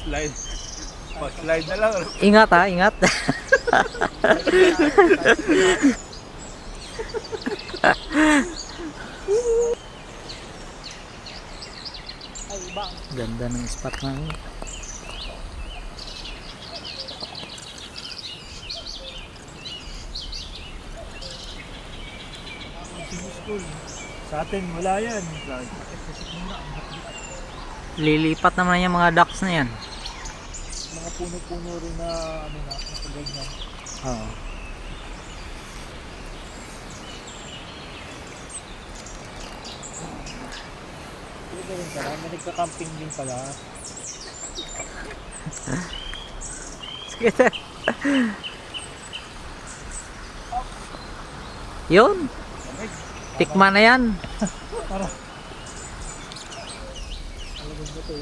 Slide. Pa-slide na lang. Ingat ha, ingat. Ganda ng spot na yun. Sa atin, wala yan. Lilipat naman yung mga ducks na yan. Mga puno-puno rin na ano na, nakaganyan. Oo. Ito rin pala, may nagka-camping din pala. Yun. Tikman na yan. Alagad na to,